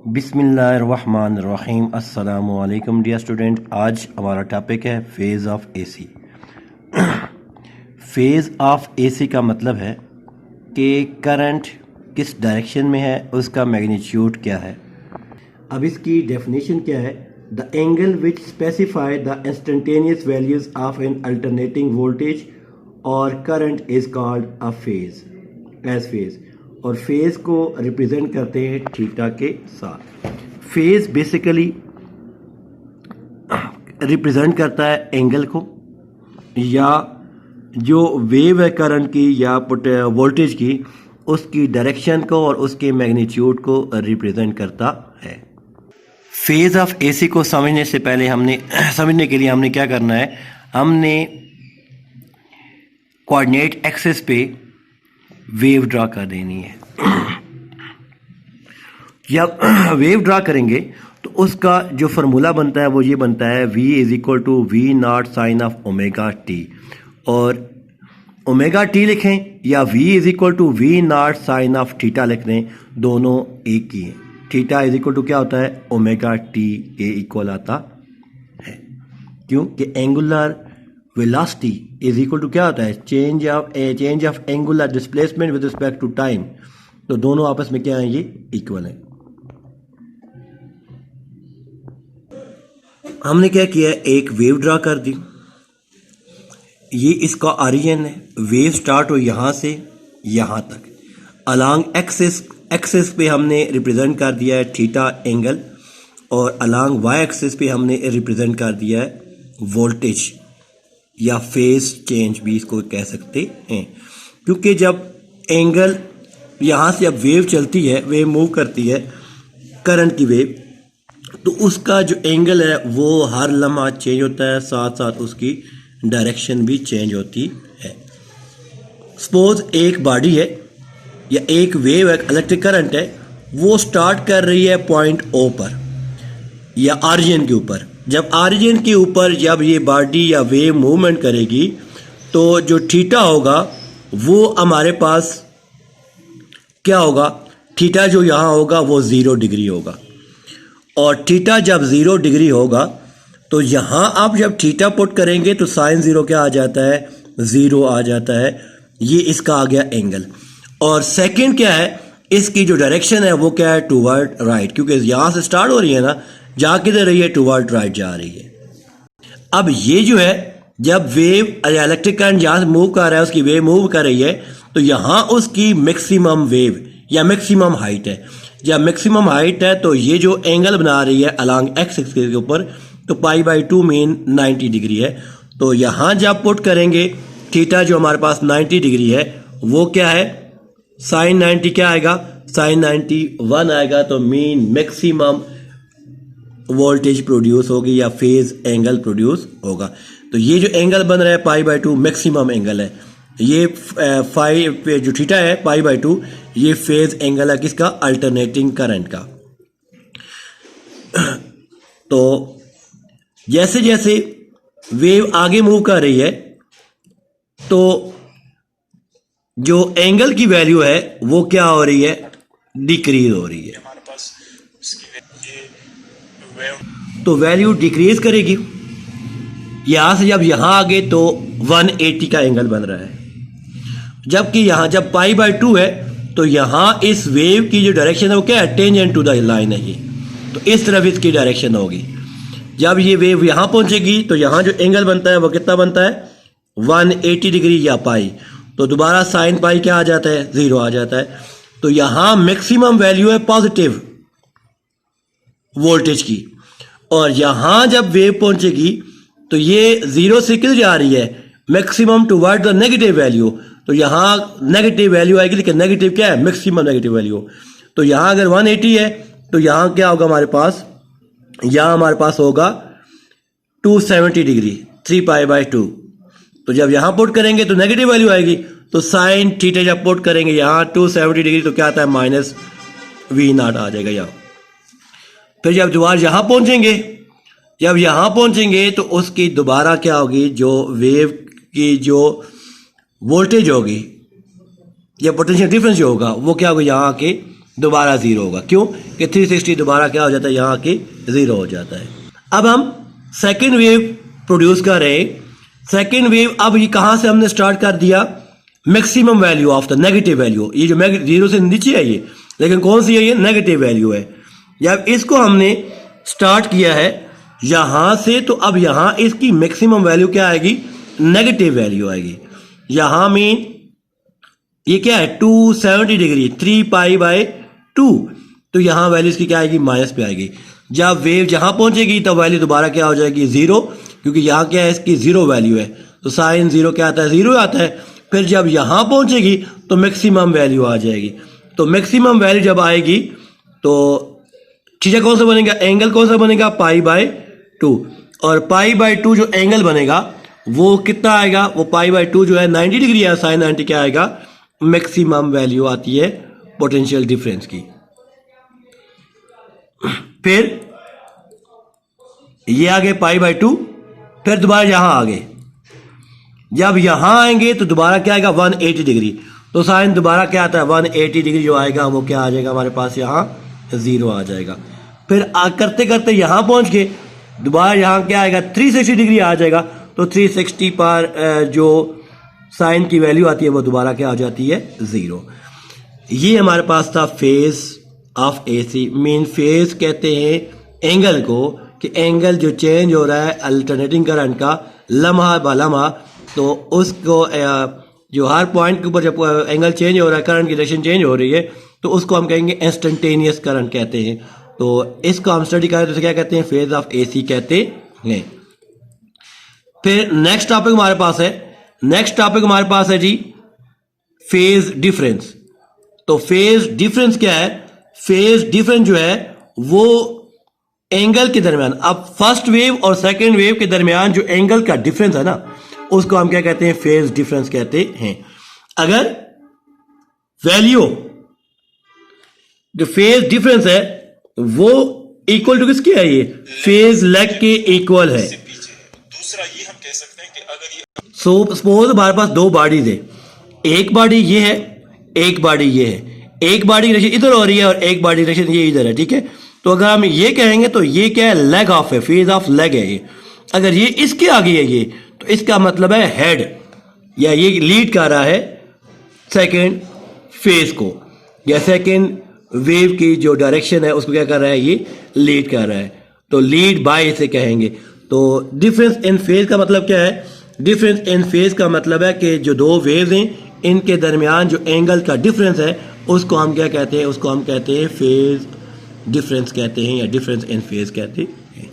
बिस्मिल्लाहिर्रहमानिर्रहीम। अस्सलामु अलैकुम डियर स्टूडेंट। आज हमारा टॉपिक है phase of AC. Phase of AC का मतलब है कि करंट किस डायरेक्शन में है, उसका मैग्नीट्यूड क्या है। अब इसकी डेफिनेशन क्या है? The angle which specify the instantaneous values of an alternating voltage और current is called a phase as phase. और फेज को रिप्रेजेंट करते हैं थीटा के साथ। फेज बेसिकली रिप्रेजेंट करता है एंगल को, या जो वेव है करंट की या वोल्टेज की, उसकी डायरेक्शन को और उसके मैग्नीट्यूड को रिप्रेजेंट करता है। फेज ऑफ एसी को समझने से पहले समझने के लिए हमने क्या करना है? हमने कोऑर्डिनेट एक्सिस पे वेव ड्रा कर देनी है। जब वेव ड्रा करेंगे तो उसका जो फार्मूला बनता है वो ये बनता है v is equal to V naught sine of omega T. और ओमेगा टी लिखें या v is equal to V naught sine of theta लिख दें, दोनों एक ही हैं। थीटा इज इक्वल टू क्या होता है? ओमेगा टी के इक्वल आता है। क्यों? कि angular velocity is equal to क्या होता है? Change of angular displacement with respect to time. तो दोनों आपस में क्या है? ये इक्वल है। हमने क्या किया है? एक वेव ड्रा कर दी। ये इसका ओरिजिन है। वेव स्टार्ट हो यहां से यहां तक। अलोंग एक्सिस पे हमने रिप्रेजेंट कर दिया है थीटा एंगल, और अलोंग वाई एक्सिस पे हमने रिप्रेजेंट कर दिया है वोल्टेज या फेज चेंज भी इसको कह सकते हैं। क्योंकि जब एंगल यहाँ से अब वेव चलती है, वेव मूव करती है, करंट की वेव, तो उसका जो एंगल है वो हर लम्हा चेंज होता है, साथ साथ उसकी डायरेक्शन भी चेंज होती है। सपोज एक बॉडी है या एक वेव है, इलेक्ट्रिक करंट है, वो स्टार्ट कर रही है पॉइंट ओ पर या ऑरिजिन के ऊपर। जब ऑरिजिन के ऊपर जब ये बॉडी या वेव मूवमेंट करेगी तो जो थीटा होगा वो हमारे पास क्या होगा? थीटा जो यहाँ होगा वो 0 डिग्री होगा। और थीटा जब 0 डिग्री होगा तो यहाँ आप जब थीटा पुट करेंगे तो साइन 0 क्या आ जाता है? 0 आ जाता है। ये इसका आ गया एंगल। और सेकंड क्या है? इसकी जो डायरेक्शन है वो क्या है? टूवर्ड राइट, क्योंकि यहाँ से स्टार्ट हो रही है ना, जा किधर रही है? टूवर्ड राइट जा रही है। अब ये जो है, जब वेव इलेक्ट्रिक करंट यहाँ से मूव कर रहा है, उसकी वेव मूव कर रही है, तो यहाँ उसकी मैक्सिमम वेव या मैक्सिमम हाइट है। जब मैक्सिमम हाइट है तो ये जो एंगल बना रही है अलोंग एक्स एक्सिस के ऊपर, तो π/2 मीन 90 डिग्री है। तो यहाँ जब पुट करेंगे थीटा जो हमारे पास 90 डिग्री है, वो क्या है? साइन 90 क्या आएगा? साइन 91 आएगा। तो मीन मैक्सिमम वोल्टेज प्रोड्यूस होगी या फेज एंगल प्रोड्यूस होगा। तो ये जो एंगल बन रहा है π/2 मैक्सिमम एंगल है। ये जो थीटा है π/2, ये फेज एंगल है किसका? अल्टरनेटिंग करंट का। तो जैसे जैसे वेव आगे मूव कर रही है तो जो एंगल की वैल्यू है वो क्या हो रही है? डिक्रीज हो रही है। तो वैल्यू डिक्रीज करेगी। यहां से जब यहां आ गए तो 180 का एंगल बन रहा है, जबकि यहां जब π/2 है तो यहां इस वेव की जो डायरेक्शन है वो क्या है? टेंजेंट टू द लाइन है ये। तो इस तरफ इसकी डायरेक्शन होगी। जब ये वेव यहां पहुंचेगी तो यहां जो एंगल बनता है वो कितना बनता है? 180 डिग्री या पाई। तो दोबारा साइन पाई क्या आ जाता है? 0 आ जाता है। तो यहां मैक्सिमम वैल्यू है पॉजिटिव वोल्टेज की, और यहां जब वेव पहुंचेगी तो ये 0 से किधर जा रही है? Maximum toward the negative value. तो यहां नेगेटिव वैल्यू आएगी, लेकिन नेगेटिव क्या है? Maximum negative value. तो यहां अगर 180 है तो यहां क्या होगा हमारे पास? यहां हमारे पास होगा 270 डिग्री, 3π/2। तो जब यहां पुट करेंगे तो नेगेटिव वैल्यू आएगी। तो साइन थीटा जब पुट करेंगे यहां 270 डिग्री, तो क्या आता है? -v0 आ जाएगा यहाँ। फिर जब दोबारा यहां पहुंचेंगे, जब यहां पहुंचेंगे तो उसकी दोबारा क्या होगी? जो वेव की जो वोल्टेज होगी या पोटेंशियल डिफरेंस जो होगा वो क्या होगा? यहाँ आके दोबारा ज़ीरो होगा। क्यों कि 360 दोबारा क्या हो जाता है, यहाँ के ज़ीरो हो जाता है। अब हम सेकेंड वेव प्रोड्यूस कर रहे हैं। सेकेंड वेव अब ये कहाँ से हमने स्टार्ट कर दिया, maximum value of the negative value. ये जो जीरो से नीचे है ये, लेकिन कौन सी है ये, नेगेटिव वैल्यू है। जब इसको हमने स्टार्ट किया है यहाँ से, तो अब यहाँ इसकी मैक्सिमम वैल्यू क्या आएगी, नेगेटिव वैल्यू आएगी। यहाँ में ये क्या है 270 डिग्री 3 पाई बाय 2, तो यहाँ वैल्यू इसकी क्या आएगी, माइनस पे आएगी। जब वेव जहाँ पहुँचेगी तो वैल्यू दोबारा क्या हो जाएगी, ज़ीरो, क्योंकि यहाँ क्या है, इसकी ज़ीरो वैल्यू है, तो साइन ज़ीरो क्या आता है, ज़ीरो आता है। फिर जब यहाँ पहुँचेगी तो मैक्सिमम वैल्यू आ जाएगी। तो मैक्सिमम वैल्यू जब आएगी तो चीज़ें कौन सा बनेगा, एंगल कौन सा बनेगा, पाई बाय 2। और पाई बाय 2 जो एंगल बनेगा वो कितना आएगा, वो पाई बाय 2 जो है 90 डिग्री है, साइन 90 क्या आएगा, मैक्सिमम वैल्यू आती है पोटेंशियल डिफरेंस की। फिर ये आ गए पाई बाय 2, फिर दोबारा यहां आ गए। जब यहां आएंगे तो दोबारा क्या आएगा, 180 डिग्री, तो साइन दोबारा क्या आता है, 180 डिग्री जो आएगा वो क्या आ जाएगा हमारे पास, यहाँ ज़ीरो आ जाएगा। फिर करते करते यहां पहुंच गए, दोबारा यहाँ क्या आएगा, 360 डिग्री आ जाएगा, तो 360 पर जो साइन की वैल्यू आती है वो दोबारा क्या आ जाती है, ज़ीरो। ये हमारे पास था phase of AC. Main phase कहते हैं एंगल को, कि एंगल जो चेंज हो रहा है अल्टरनेटिंग करंट का लम्हा ब लम्हा, तो उसको जो हर पॉइंट के ऊपर जब एंगल चेंज हो रहा है, करंट की डायरेक्शन चेंज हो रही है, तो उसको हम कहेंगे इंस्टेंटेनियस करंट कहते हैं। तो इसको हम स्टडी करें तो क्या कहते हैं, फेज ऑफ एसी कहते हैं। फिर नेक्स्ट टॉपिक हमारे पास है, नेक्स्ट टॉपिक हमारे पास है जी फेज डिफरेंस। तो फेज डिफरेंस क्या है, फेज डिफरेंस जो है वो एंगल के दरमियान, अब फर्स्ट वेव और सेकेंड वेव के दरमियान जो एंगल का डिफरेंस है ना, उसको हम क्या कहते हैं, फेज डिफरेंस कहते हैं। अगर वैल्यू जो फेज डिफरेंस है वो इक्वल टू किसकी है, ये फेज लेग के इक्वल है। दूसरा ये हम कह सकते हैं कि अगर ये सपोज हमारे पास दो बॉडीज है, एक बॉडी ये है, एक बॉडी ये है, एक बॉडी की डायरेक्शन इधर हो रही है और एक बॉडी की डायरेक्शन ये इधर है, ठीक है। तो अगर हम ये कहेंगे तो ये क्या है, लेग ऑफ है, फेज ऑफ लेग है ये। अगर ये इसके आगे है ये, तो इसका मतलब है हेड, या ये लीड कर रहा है सेकेंड फेज को, या सेकेंड वेव की जो डायरेक्शन है उसको क्या कर रहा है, ये लीड कर रहा है, तो लीड बाय इसे कहेंगे। तो डिफरेंस इन फेज का मतलब क्या है, डिफरेंस इन फेज का मतलब है कि जो दो वेव्स हैं इनके दरमियान जो एंगल का डिफरेंस है उसको हम क्या कहते हैं, उसको हम कहते हैं फेज डिफरेंस कहते हैं, या डिफरेंस इन फेज कहते हैं।